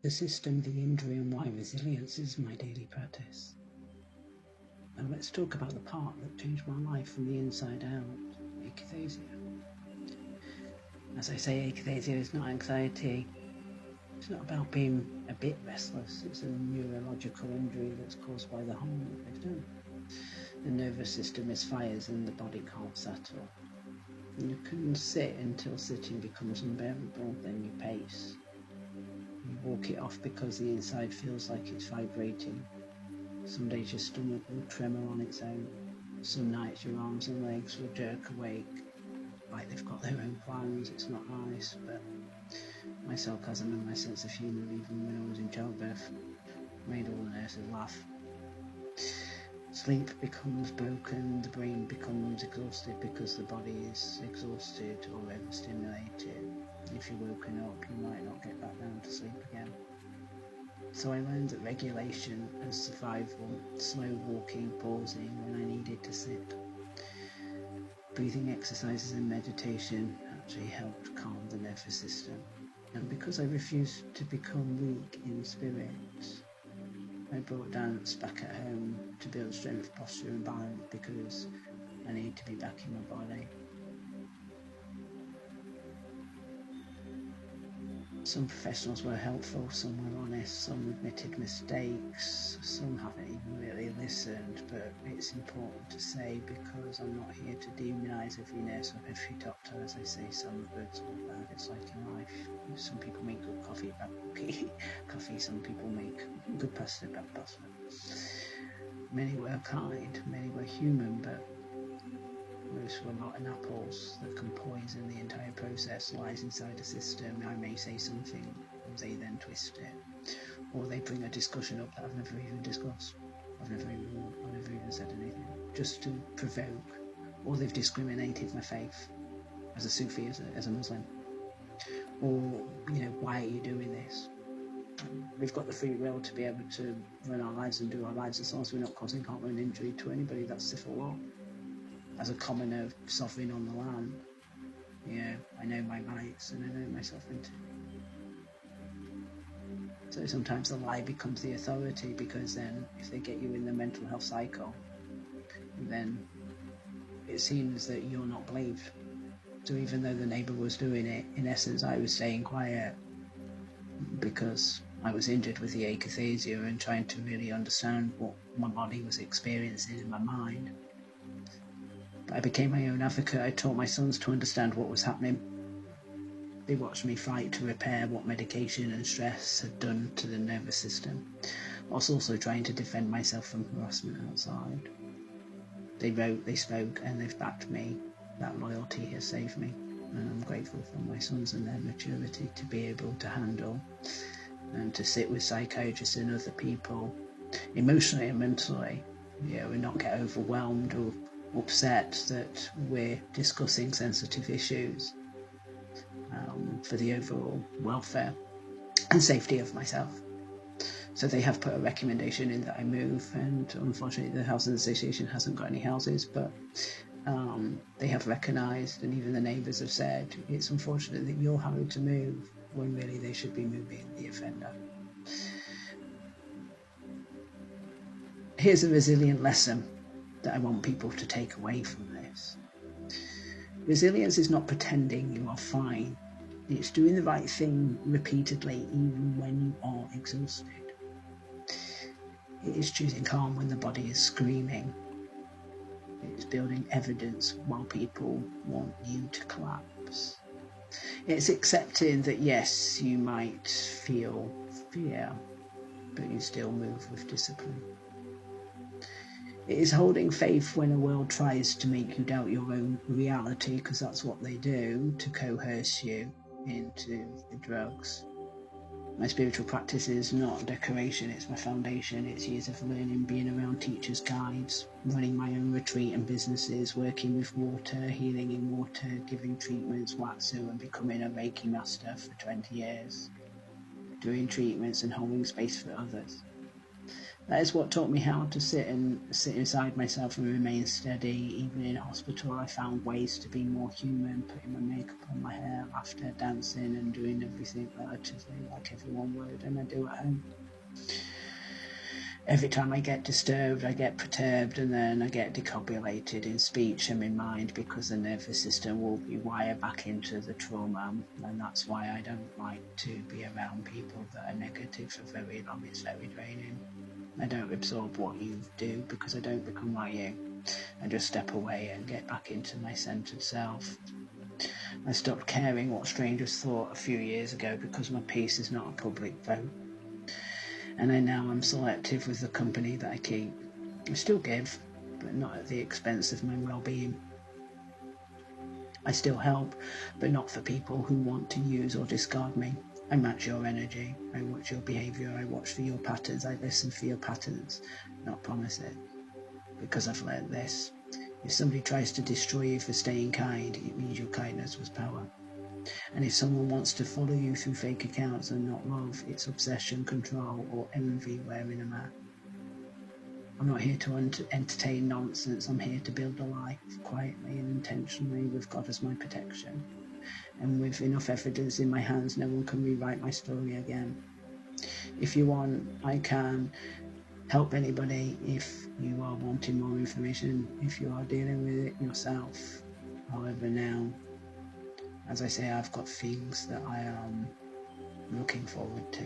the system, the injury, and why resilience is my daily practice. And let's talk about the part that changed my life from the inside out, akathesia. As I say, akathesia is not anxiety. It's not about being a bit restless. It's a neurological injury that's caused by the harm that they've done. The nervous system misfires and the body can't settle. You can sit until sitting becomes unbearable, then you pace. You walk it off because the inside feels like it's vibrating. Some days your stomach will tremor on its own. Some nights your arms and legs will jerk awake, like they've got their own plans. It's not nice, but my sarcasm and my sense of humour, even when I was in childbirth, made all the nurses laugh. Sleep becomes broken, the brain becomes exhausted because the body is exhausted or overstimulated. If you're woken up, you might not get back down to sleep again. So I learned that regulation and survival, slow walking, pausing when I needed to sit. Breathing exercises and meditation actually helped calm the nervous system. And because I refused to become weak in spirit, I brought dance back at home to build strength, posture and balance because I need to be back in my body. Some professionals were helpful, some were honest, some admitted mistakes, some haven't even really listened, but it's important to say because I'm not here to demonise every nurse or every doctor. As I say, some are good, some are bad. It's like in life. Some people make good coffee, bad coffee. Some people make good pasta, bad pasta. Many were kind, many were human, but most were rotten apples that can poison the entire process. Lies inside a system. I may say something, they then twist it, or they bring a discussion up that I've never even discussed. I've never even said anything, just to provoke. Or they've discriminated my faith as a Sufi, as a Muslim. Or, why are you doing this? We've got the free will to be able to run our lives and do our lives as long as we're not causing harm or injury to anybody. That's civil law. As a commoner, sovereign on the land, I know my rights and I know my sovereignty. So sometimes the lie becomes the authority, because then if they get you in the mental health cycle, then it seems that you're not believed. So even though the neighbour was doing it, in essence I was staying quiet because I was injured with the akathesia and trying to really understand what my body was experiencing in my mind. I became my own advocate. I taught my sons to understand what was happening. They watched me fight to repair what medication and stress had done to the nervous system. I was also trying to defend myself from harassment outside. They wrote, they spoke, and they've backed me. That loyalty has saved me, and I'm grateful for my sons and their maturity to be able to handle and to sit with psychiatrists and other people emotionally and mentally, and not get overwhelmed or upset that we're discussing sensitive issues for the overall welfare and safety of myself. So they have put a recommendation in that I move, and unfortunately the Housing Association hasn't got any houses, but they have recognised, and even the neighbours have said, it's unfortunate that you're having to move when really they should be moving the offender. Here's a resilient lesson that I want people to take away from this. Resilience is not pretending you are fine. It's doing the right thing repeatedly even when you are exhausted. It is choosing calm when the body is screaming. It's building evidence while people want you to collapse. It's accepting that yes, you might feel fear, but you still move with discipline. It is holding faith when a world tries to make you doubt your own reality, because that's what they do, to coerce you into the drugs. My spiritual practice is not decoration, it's my foundation. It's years of learning, being around teachers, guides, running my own retreat and businesses, working with water, healing in water, giving treatments, watsu, and becoming a Reiki master for 20 years, doing treatments and holding space for others. That is what taught me how to sit inside myself and remain steady. Even in hospital, I found ways to be more human, putting my makeup on, my hair, laughter, dancing, and doing everything relatively like everyone would, and I do at home. Every time I get disturbed, I get perturbed, and then I get decombobulated in speech and in mind, because the nervous system will rewire back into the trauma, and that's why I don't like to be around people that are negative for very long. It's very draining. I don't absorb what you do because I don't become like you. I just step away and get back into my centered self. I stopped caring what strangers thought a few years ago because my peace is not a public vote. And now I'm selective with the company that I keep. I still give, but not at the expense of my well-being. I still help, but not for people who want to use or discard me. I match your energy, I watch your behaviour, I watch for your patterns, I listen for your patterns, not promise it. Because I've learned this. If somebody tries to destroy you for staying kind, it means your kindness was power. And if someone wants to follow you through fake accounts and not love, it's obsession, control, or envy wearing a mask. I'm not here to entertain nonsense. I'm here to build a life quietly and intentionally with God as my protection. And with enough evidence in my hands, no one can rewrite my story again. If you want, I can help anybody if you are wanting more information, if you are dealing with it yourself. However, now, as I say, I've got things that I am looking forward to.